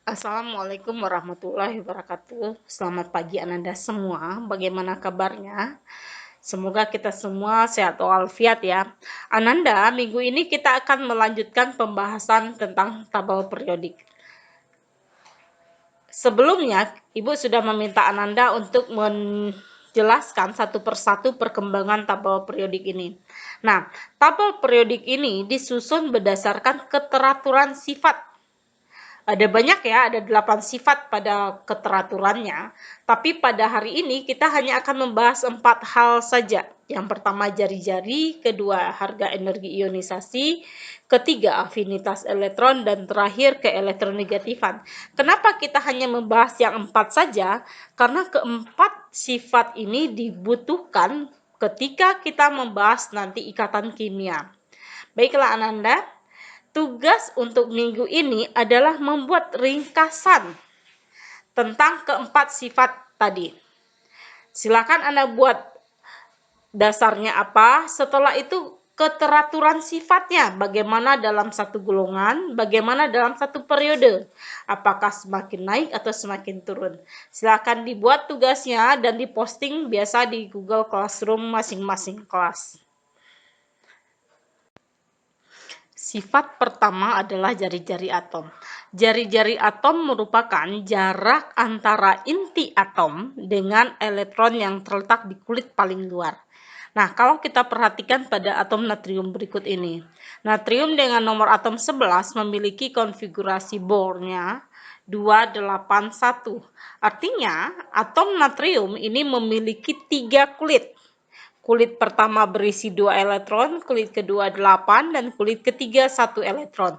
Assalamualaikum warahmatullahi wabarakatuh. Selamat pagi Ananda semua. Bagaimana kabarnya? Semoga kita semua sehat walafiat ya. Ananda, minggu ini kita akan melanjutkan pembahasan tentang tabel periodik. Sebelumnya, Ibu sudah meminta Ananda untuk menjelaskan satu persatu perkembangan tabel periodik ini. Nah, tabel periodik ini disusun berdasarkan keteraturan sifat. Ada banyak ya, ada 8 sifat pada keteraturannya. Tapi pada hari ini kita hanya akan membahas 4 hal saja. Yang pertama jari-jari, kedua harga energi ionisasi, ketiga afinitas elektron, dan terakhir keelektronegatifan. Kenapa kita hanya membahas yang 4 saja? Karena keempat sifat ini dibutuhkan ketika kita membahas nanti ikatan kimia. Baiklah Ananda, tugas untuk minggu ini adalah membuat ringkasan tentang keempat sifat tadi. Silakan Anda buat dasarnya apa, setelah itu keteraturan sifatnya, bagaimana dalam satu golongan, bagaimana dalam satu periode, apakah semakin naik atau semakin turun. Silakan dibuat tugasnya dan diposting biasa di Google Classroom masing-masing kelas. Sifat pertama adalah jari-jari atom. Jari-jari atom merupakan jarak antara inti atom dengan elektron yang terletak di kulit paling luar. Nah, kalau kita perhatikan pada atom natrium berikut ini. Natrium dengan nomor atom 11 memiliki konfigurasi Bohr-nya 281. Artinya, atom natrium ini memiliki 3 kulit. Kulit pertama berisi 2 elektron, kulit kedua 8, dan kulit ketiga 1 elektron.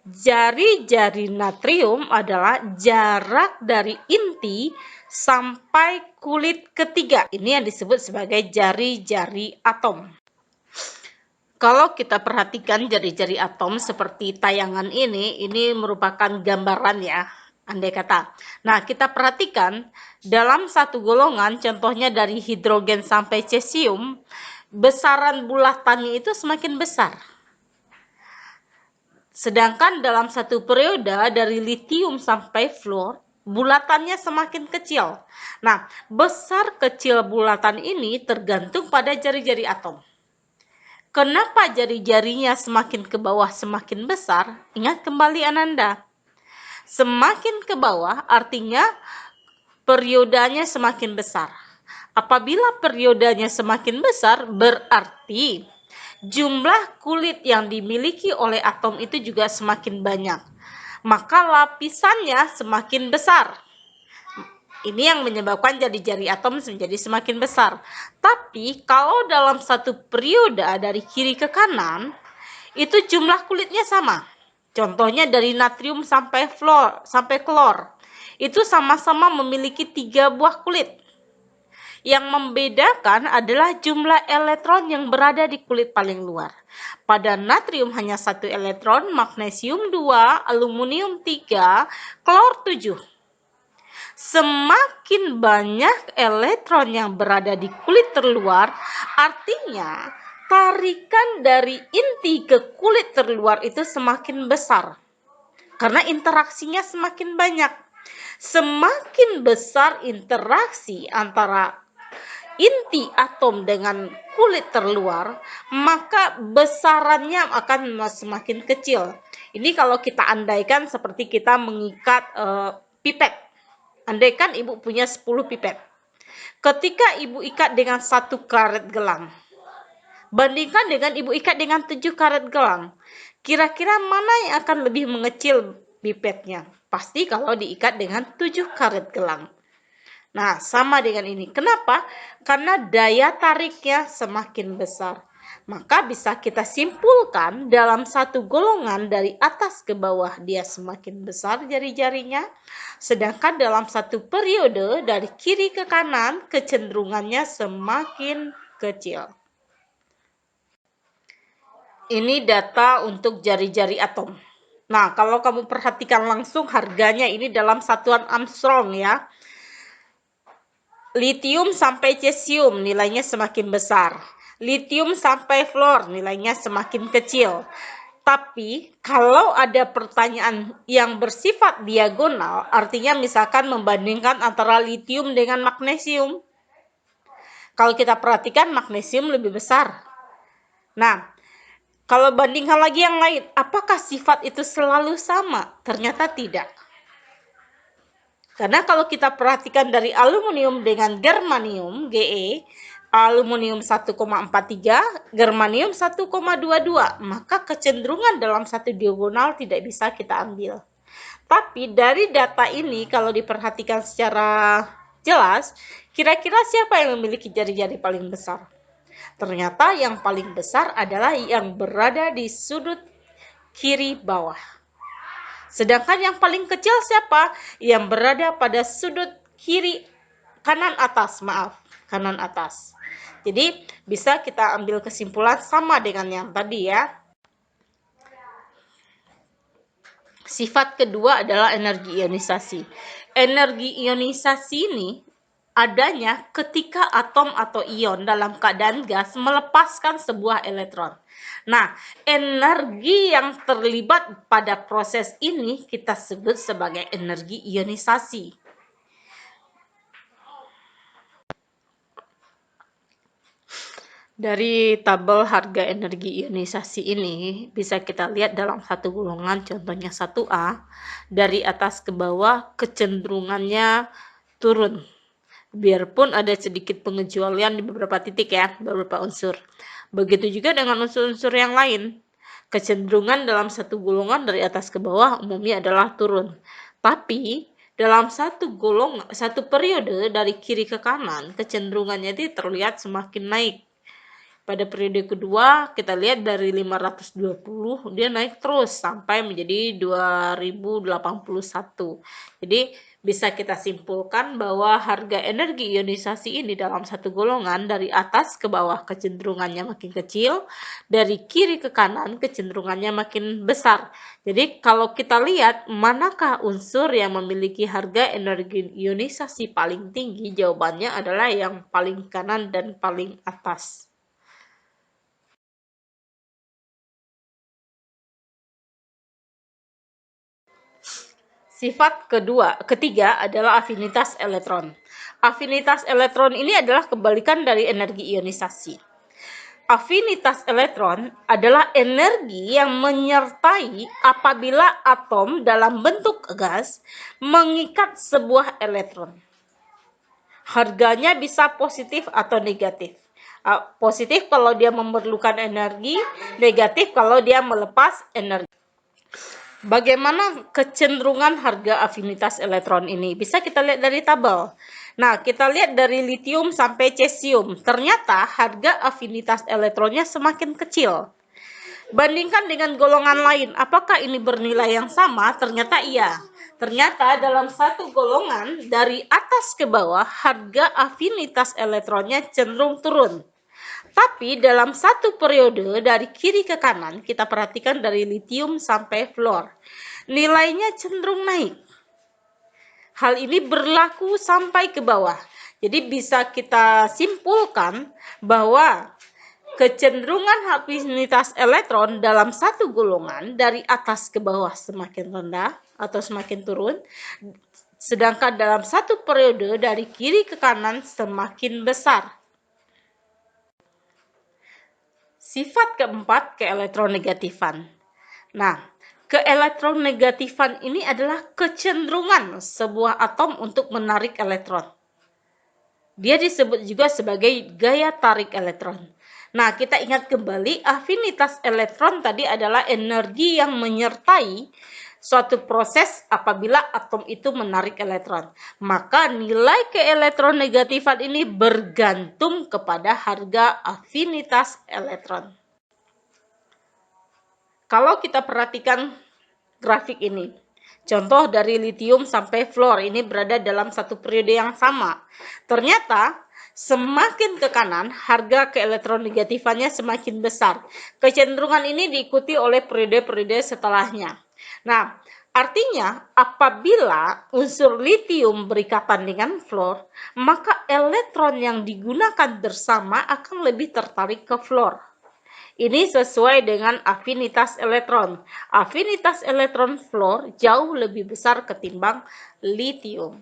Jari-jari natrium adalah jarak dari inti sampai kulit ketiga. Ini yang disebut sebagai jari-jari atom. Kalau kita perhatikan jari-jari atom seperti tayangan ini merupakan gambaran ya, andai kata. Nah, kita perhatikan dalam satu golongan, contohnya dari hidrogen sampai cesium, besaran bulatannya itu semakin besar. Sedangkan dalam satu periode dari litium sampai fluor, bulatannya semakin kecil. Nah, besar kecil bulatan ini tergantung pada jari-jari atom. Kenapa jari-jarinya semakin ke bawah semakin besar? Ingat kembali Ananda. Semakin ke bawah artinya periodanya semakin besar. Apabila periodanya semakin besar berarti jumlah kulit yang dimiliki oleh atom itu juga semakin banyak. Maka lapisannya semakin besar. Ini yang menyebabkan jari-jari atom menjadi semakin besar. Tapi kalau dalam satu periode dari kiri ke kanan, itu jumlah kulitnya sama. Contohnya dari natrium sampai klor. Itu sama-sama memiliki 3 buah kulit. Yang membedakan adalah jumlah elektron yang berada di kulit paling luar. Pada natrium hanya 1 elektron, magnesium 2, aluminium 3, klor 7. Semakin banyak elektron yang berada di kulit terluar, artinya tarikan dari inti ke kulit terluar itu semakin besar. Karena interaksinya semakin banyak. Semakin besar interaksi antara inti atom dengan kulit terluar, maka besarannya akan semakin kecil. Ini kalau kita andaikan seperti kita mengikat pipet. Andaikan ibu punya 10 pipet. Ketika ibu ikat dengan 1 karet gelang, bandingkan dengan ibu ikat dengan 7 karet gelang, kira-kira mana yang akan lebih mengecil pipetnya? Pasti kalau diikat dengan 7 karet gelang. Nah, sama dengan ini. Kenapa? Karena daya tariknya semakin besar. Maka bisa kita simpulkan dalam satu golongan dari atas ke bawah dia semakin besar jari-jarinya. Sedangkan dalam satu periode dari kiri ke kanan kecenderungannya semakin kecil. Ini data untuk jari-jari atom. Nah, kalau kamu perhatikan langsung harganya ini dalam satuan Armstrong ya. Litium sampai cesium nilainya semakin besar. Litium sampai fluor nilainya semakin kecil. Tapi kalau ada pertanyaan yang bersifat diagonal, artinya misalkan membandingkan antara litium dengan magnesium. Kalau kita perhatikan magnesium lebih besar. Nah, kalau bandingkan lagi yang lain, apakah sifat itu selalu sama? Ternyata tidak. Karena kalau kita perhatikan dari aluminium dengan germanium, Ge, aluminium 1,43, germanium 1,22, maka kecenderungan dalam satu diagonal tidak bisa kita ambil. Tapi dari data ini kalau diperhatikan secara jelas, kira-kira siapa yang memiliki jari-jari paling besar? Ternyata yang paling besar adalah yang berada di sudut kiri bawah. Sedangkan yang paling kecil siapa? Yang berada pada sudut kanan atas. Jadi bisa kita ambil kesimpulan sama dengan yang tadi ya. Sifat kedua adalah energi ionisasi. Energi ionisasi ini adanya ketika atom atau ion dalam keadaan gas melepaskan sebuah elektron. Nah, energi yang terlibat pada proses ini kita sebut sebagai energi ionisasi. Dari tabel harga energi ionisasi ini bisa kita lihat dalam satu golongan, contohnya 1A, dari atas ke bawah kecenderungannya turun. Biarpun ada sedikit pengecualian di beberapa titik ya, beberapa unsur. Begitu juga dengan unsur-unsur yang lain. Kecenderungan dalam satu golongan dari atas ke bawah umumnya adalah turun. Tapi dalam satu periode dari kiri ke kanan, kecenderungannya itu terlihat semakin naik. Pada periode kedua, kita lihat dari 520, dia naik terus sampai menjadi 2081. Jadi, bisa kita simpulkan bahwa harga energi ionisasi ini dalam satu golongan dari atas ke bawah kecenderungannya makin kecil, dari kiri ke kanan kecenderungannya makin besar. Jadi kalau kita lihat manakah unsur yang memiliki harga energi ionisasi paling tinggi, jawabannya adalah yang paling kanan dan paling atas. Sifat ketiga adalah afinitas elektron. Afinitas elektron ini adalah kebalikan dari energi ionisasi. Afinitas elektron adalah energi yang menyertai apabila atom dalam bentuk gas mengikat sebuah elektron. Harganya bisa positif atau negatif. Positif kalau dia memerlukan energi, negatif kalau dia melepas energi. Bagaimana kecenderungan harga afinitas elektron ini? Bisa kita lihat dari tabel. Nah, kita lihat dari litium sampai cesium. Ternyata harga afinitas elektronnya semakin kecil. Bandingkan dengan golongan lain, apakah ini bernilai yang sama? Ternyata iya. Ternyata dalam satu golongan dari atas ke bawah, harga afinitas elektronnya cenderung turun. Tapi dalam satu periode dari kiri ke kanan, kita perhatikan dari litium sampai fluor, nilainya cenderung naik. Hal ini berlaku sampai ke bawah. Jadi bisa kita simpulkan bahwa kecenderungan afinitas elektron dalam satu golongan dari atas ke bawah semakin rendah atau semakin turun, sedangkan dalam satu periode dari kiri ke kanan semakin besar. Sifat keempat, keelektronegatifan. Nah, keelektronegatifan ini adalah kecenderungan sebuah atom untuk menarik elektron. Dia disebut juga sebagai gaya tarik elektron. Nah, kita ingat kembali, afinitas elektron tadi adalah energi yang menyertai suatu proses apabila atom itu menarik elektron. Maka nilai keelektronegatifan ini bergantung kepada harga afinitas elektron. Kalau kita perhatikan grafik ini, contoh dari litium sampai fluor ini berada dalam satu periode yang sama. Ternyata semakin ke kanan, harga keelektronegatifannya semakin besar. Kecenderungan ini diikuti oleh periode-periode setelahnya. Nah, artinya apabila unsur litium berikatan dengan fluor, maka elektron yang digunakan bersama akan lebih tertarik ke fluor. Ini sesuai dengan afinitas elektron. Afinitas elektron fluor jauh lebih besar ketimbang litium.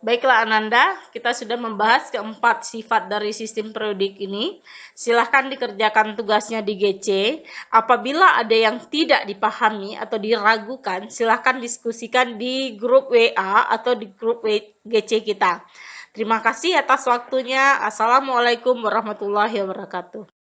Baiklah Ananda, kita sudah membahas keempat sifat dari sistem periodik ini. Silahkan dikerjakan tugasnya di GC. Apabila ada yang tidak dipahami atau diragukan, silahkan diskusikan di grup WA atau di grup GC kita. Terima kasih atas waktunya. Assalamualaikum warahmatullahi wabarakatuh.